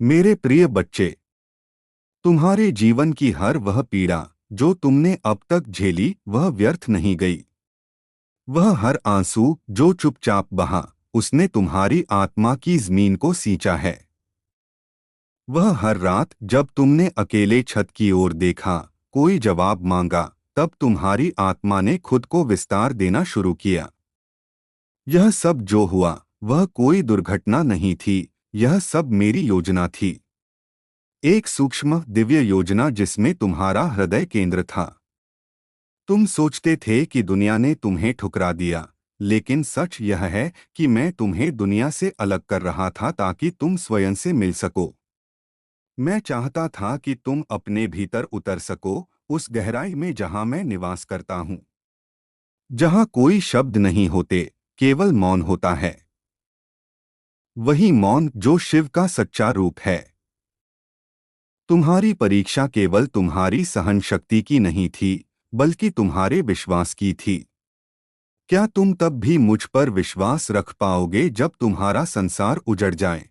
मेरे प्रिय बच्चे, तुम्हारे जीवन की हर वह पीड़ा जो तुमने अब तक झेली वह व्यर्थ नहीं गई। वह हर आंसू जो चुपचाप बहा उसने तुम्हारी आत्मा की जमीन को सींचा है। वह हर रात जब तुमने अकेले छत की ओर देखा, कोई जवाब मांगा, तब तुम्हारी आत्मा ने खुद को विस्तार देना शुरू किया। यह सब जो हुआ वह कोई दुर्घटना नहीं थी, यह सब मेरी योजना थी। एक सूक्ष्म दिव्य योजना जिसमें तुम्हारा हृदय केंद्र था। तुम सोचते थे कि दुनिया ने तुम्हें ठुकरा दिया, लेकिन सच यह है कि मैं तुम्हें दुनिया से अलग कर रहा था ताकि तुम स्वयं से मिल सको। मैं चाहता था कि तुम अपने भीतर उतर सको, उस गहराई में जहां मैं निवास करता हूं, जहां कोई शब्द नहीं होते, केवल मौन होता है। वही मौन जो शिव का सच्चा रूप है। तुम्हारी परीक्षा केवल तुम्हारी सहन शक्ति की नहीं थी, बल्कि तुम्हारे विश्वास की थी। क्या तुम तब भी मुझ पर विश्वास रख पाओगे जब तुम्हारा संसार उजड़ जाए?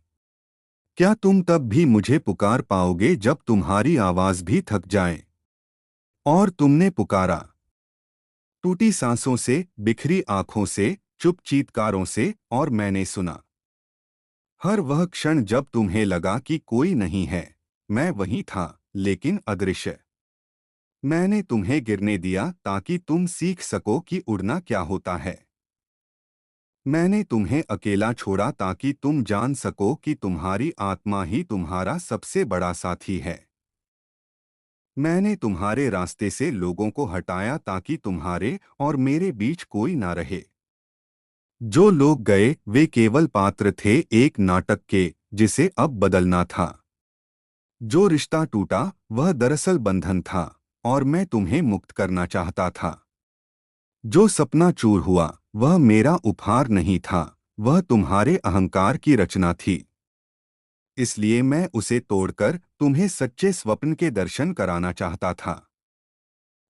क्या तुम तब भी मुझे पुकार पाओगे जब तुम्हारी आवाज भी थक जाए? और तुमने पुकारा, टूटी सांसों से, बिखरी आंखों से, चुप चीत्कारों से, और मैंने सुना। हर वह क्षण जब तुम्हें लगा कि कोई नहीं है, मैं वहीं था, लेकिन अदृश्य। मैंने तुम्हें गिरने दिया ताकि तुम सीख सको कि उड़ना क्या होता है। मैंने तुम्हें अकेला छोड़ा ताकि तुम जान सको कि तुम्हारी आत्मा ही तुम्हारा सबसे बड़ा साथी है। मैंने तुम्हारे रास्ते से लोगों को हटाया ताकि तुम्हारे और मेरे बीच कोई ना रहे। जो लोग गए वे केवल पात्र थे एक नाटक के, जिसे अब बदलना था। जो रिश्ता टूटा वह दरअसल बंधन था, और मैं तुम्हें मुक्त करना चाहता था। जो सपना चूर हुआ वह मेरा उपहार नहीं था, वह तुम्हारे अहंकार की रचना थी। इसलिए मैं उसे तोड़कर तुम्हें सच्चे स्वप्न के दर्शन कराना चाहता था।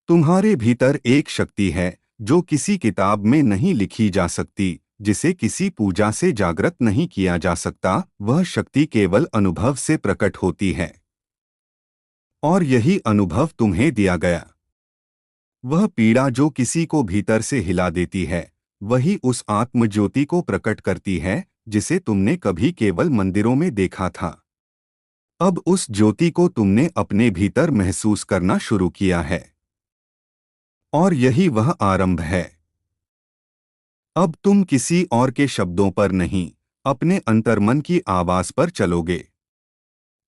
तुम्हारे भीतर एक शक्ति है जो किसी किताब में नहीं लिखी जा सकती, जिसे किसी पूजा से जागृत नहीं किया जा सकता। वह शक्ति केवल अनुभव से प्रकट होती है, और यही अनुभव तुम्हें दिया गया। वह पीड़ा जो किसी को भीतर से हिला देती है, वही उस आत्मज्योति को प्रकट करती है जिसे तुमने कभी केवल मंदिरों में देखा था। अब उस ज्योति को तुमने अपने भीतर महसूस करना शुरू किया है, और यही वह आरंभ है। अब तुम किसी और के शब्दों पर नहीं, अपने अंतर्मन की आवाज पर चलोगे।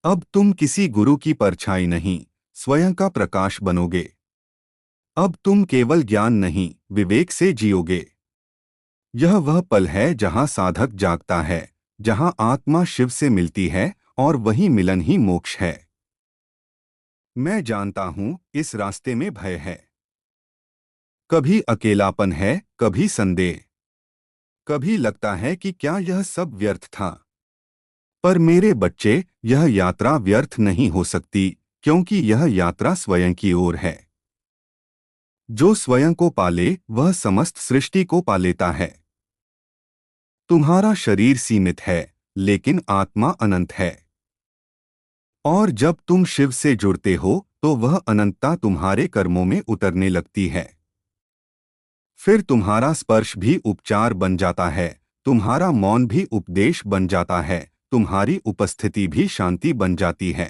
अब तुम किसी गुरु की परछाई नहीं, स्वयं का प्रकाश बनोगे। अब तुम केवल ज्ञान नहीं, विवेक से जियोगे। यह वह पल है जहां साधक जागता है, जहां आत्मा शिव से मिलती है, और वही मिलन ही मोक्ष है। मैं जानता हूं इस रास्ते में भय है, कभी अकेलापन है, कभी संदेह, कभी लगता है कि क्या यह सब व्यर्थ था। पर मेरे बच्चे, यह यात्रा व्यर्थ नहीं हो सकती, क्योंकि यह यात्रा स्वयं की ओर है। जो स्वयं को पाले वह समस्त सृष्टि को पा लेता है। तुम्हारा शरीर सीमित है, लेकिन आत्मा अनंत है। और जब तुम शिव से जुड़ते हो तो वह अनंतता तुम्हारे कर्मों में उतरने लगती है। फिर तुम्हारा स्पर्श भी उपचार बन जाता है, तुम्हारा मौन भी उपदेश बन जाता है, तुम्हारी उपस्थिति भी शांति बन जाती है।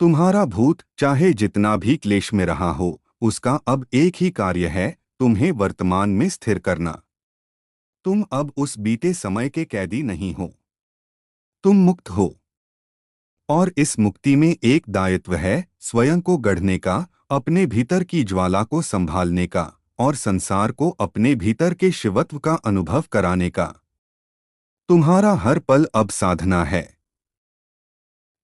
तुम्हारा भूत चाहे जितना भी क्लेश में रहा हो, उसका अब एक ही कार्य है, तुम्हें वर्तमान में स्थिर करना। तुम अब उस बीते समय के कैदी नहीं हो, तुम मुक्त हो। और इस मुक्ति में एक दायित्व है, स्वयं को गढ़ने का, अपने भीतर की ज्वाला को संभालने का, और संसार को अपने भीतर के शिवत्व का अनुभव कराने का। तुम्हारा हर पल अब साधना है।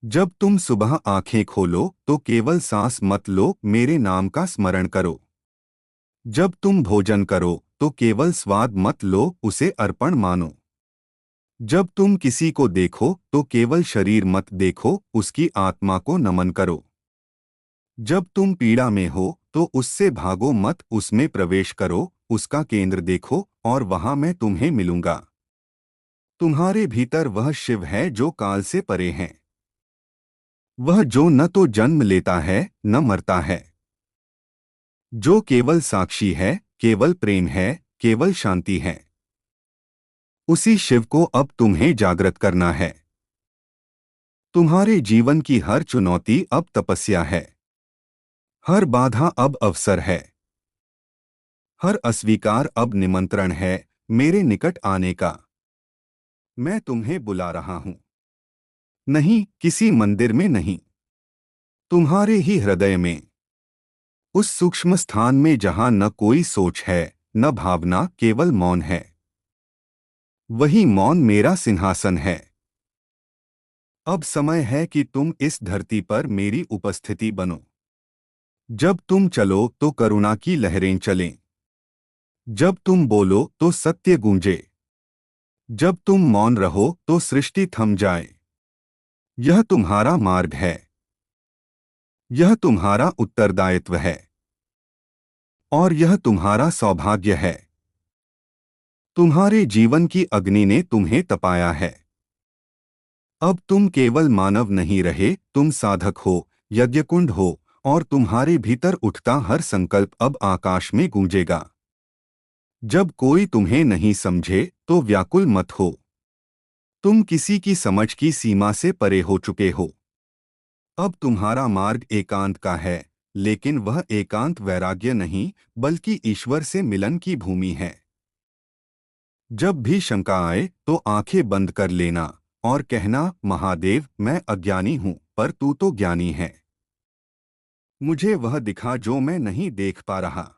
जब तुम सुबह आंखें खोलो तो केवल सांस मत लो, मेरे नाम का स्मरण करो। जब तुम भोजन करो तो केवल स्वाद मत लो, उसे अर्पण मानो। जब तुम किसी को देखो तो केवल शरीर मत देखो, उसकी आत्मा को नमन करो। जब तुम पीड़ा में हो तो उससे भागो मत, उसमें प्रवेश करो, उसका केंद्र देखो, और वहां मैं तुम्हें मिलूंगा। तुम्हारे भीतर वह शिव है जो काल से परे है, वह जो न तो जन्म लेता है न मरता है, जो केवल साक्षी है, केवल प्रेम है, केवल शांति है। उसी शिव को अब तुम्हें जागृत करना है। तुम्हारे जीवन की हर चुनौती अब तपस्या है, हर बाधा अब अवसर है, हर अस्वीकार अब निमंत्रण है मेरे निकट आने का। मैं तुम्हें बुला रहा हूं, नहीं किसी मंदिर में नहीं, तुम्हारे ही हृदय में, उस सूक्ष्म स्थान में जहां न कोई सोच है न भावना, केवल मौन है। वही मौन मेरा सिंहासन है। अब समय है कि तुम इस धरती पर मेरी उपस्थिति बनो। जब तुम चलो तो करुणा की लहरें चलें, जब तुम बोलो तो सत्य गूंजे, जब तुम मौन रहो तो सृष्टि थम जाए। यह तुम्हारा मार्ग है, यह तुम्हारा उत्तरदायित्व है, और यह तुम्हारा सौभाग्य है। तुम्हारे जीवन की अग्नि ने तुम्हें तपाया है। अब तुम केवल मानव नहीं रहे, तुम साधक हो, यज्ञकुंड हो, और तुम्हारे भीतर उठता हर संकल्प अब आकाश में गूंजेगा। जब कोई तुम्हें नहीं समझे तो व्याकुल मत हो। तुम किसी की समझ की सीमा से परे हो चुके हो। अब तुम्हारा मार्ग एकांत का है, लेकिन वह एकांत वैराग्य नहीं, बल्कि ईश्वर से मिलन की भूमि है। जब भी शंका आए तो आंखें बंद कर लेना और कहना, महादेव मैं अज्ञानी हूं पर तू तो ज्ञानी है। मुझे वह दिखा जो मैं नहीं देख पा रहा,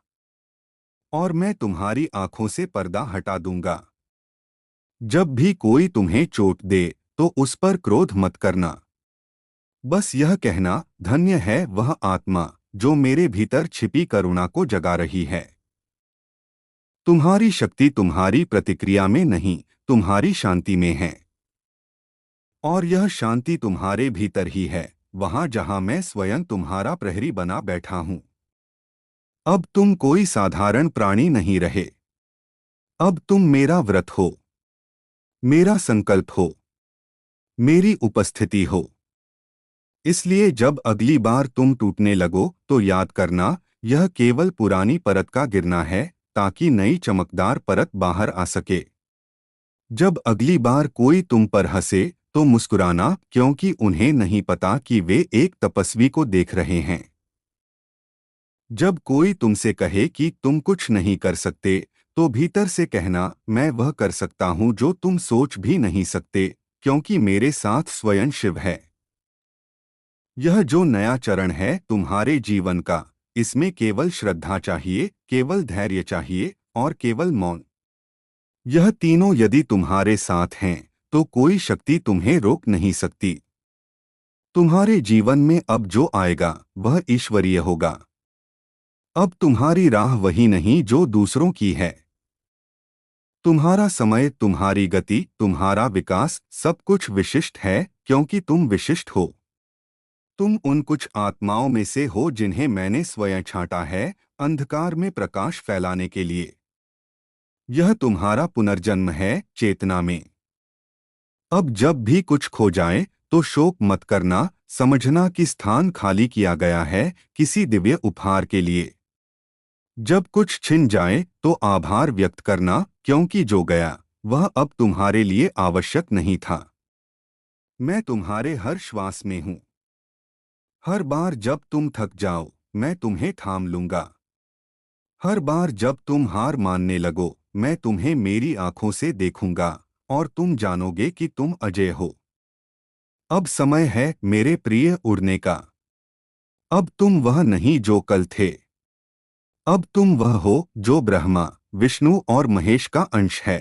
और मैं तुम्हारी आंखों से पर्दा हटा दूंगा। जब भी कोई तुम्हें चोट दे तो उस पर क्रोध मत करना। बस यह कहना, धन्य है वह आत्मा जो मेरे भीतर छिपी करुणा को जगा रही है। तुम्हारी शक्ति तुम्हारी प्रतिक्रिया में नहीं, तुम्हारी शांति में है। और यह शांति तुम्हारे भीतर ही है, वहां जहां मैं स्वयं तुम्हारा प्रहरी बना बैठा हूं। अब तुम कोई साधारण प्राणी नहीं रहे। अब तुम मेरा व्रत हो, मेरा संकल्प हो, मेरी उपस्थिति हो। इसलिए जब अगली बार तुम टूटने लगो तो याद करना, यह केवल पुरानी परत का गिरना है, ताकि नई चमकदार परत बाहर आ सके। जब अगली बार कोई तुम पर हंसे तो मुस्कुराना, क्योंकि उन्हें नहीं पता कि वे एक तपस्वी को देख रहे हैं। जब कोई तुमसे कहे कि तुम कुछ नहीं कर सकते, तो भीतर से कहना, मैं वह कर सकता हूं जो तुम सोच भी नहीं सकते, क्योंकि मेरे साथ स्वयं शिव है। यह जो नया चरण है तुम्हारे जीवन का, इसमें केवल श्रद्धा चाहिए, केवल धैर्य चाहिए, और केवल मौन। यह तीनों यदि तुम्हारे साथ हैं तो कोई शक्ति तुम्हें रोक नहीं सकती। तुम्हारे जीवन में अब जो आएगा वह ईश्वरीय होगा। अब तुम्हारी राह वही नहीं जो दूसरों की है। तुम्हारा समय, तुम्हारी गति, तुम्हारा विकास, सब कुछ विशिष्ट है, क्योंकि तुम विशिष्ट हो। तुम उन कुछ आत्माओं में से हो जिन्हें मैंने स्वयं छांटा है, अंधकार में प्रकाश फैलाने के लिए। यह तुम्हारा पुनर्जन्म है, चेतना में। अब जब भी कुछ खो जाए तो शोक मत करना, समझना कि स्थान खाली किया गया है किसी दिव्य उपहार के लिए। जब कुछ छिन जाए तो आभार व्यक्त करना, क्योंकि जो गया वह अब तुम्हारे लिए आवश्यक नहीं था। मैं तुम्हारे हर श्वास में हूं। हर बार जब तुम थक जाओ मैं तुम्हें थाम लूंगा। हर बार जब तुम हार मानने लगो मैं तुम्हें मेरी आंखों से देखूंगा, और तुम जानोगे कि तुम अजय हो। अब समय है मेरे प्रिय उड़ने का। अब तुम वह नहीं जो कल थे। अब तुम वह हो जो ब्रह्मा, विष्णु और महेश का अंश है।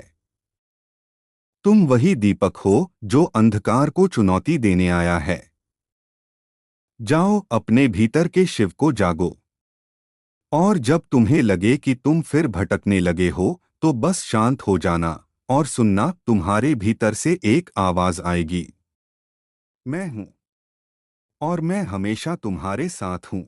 तुम वही दीपक हो जो अंधकार को चुनौती देने आया है। जाओ अपने भीतर के शिव को जागो। और जब तुम्हें लगे कि तुम फिर भटकने लगे हो तो बस शांत हो जाना और सुनना, तुम्हारे भीतर से एक आवाज आएगी, मैं हूं और मैं हमेशा तुम्हारे साथ हूं।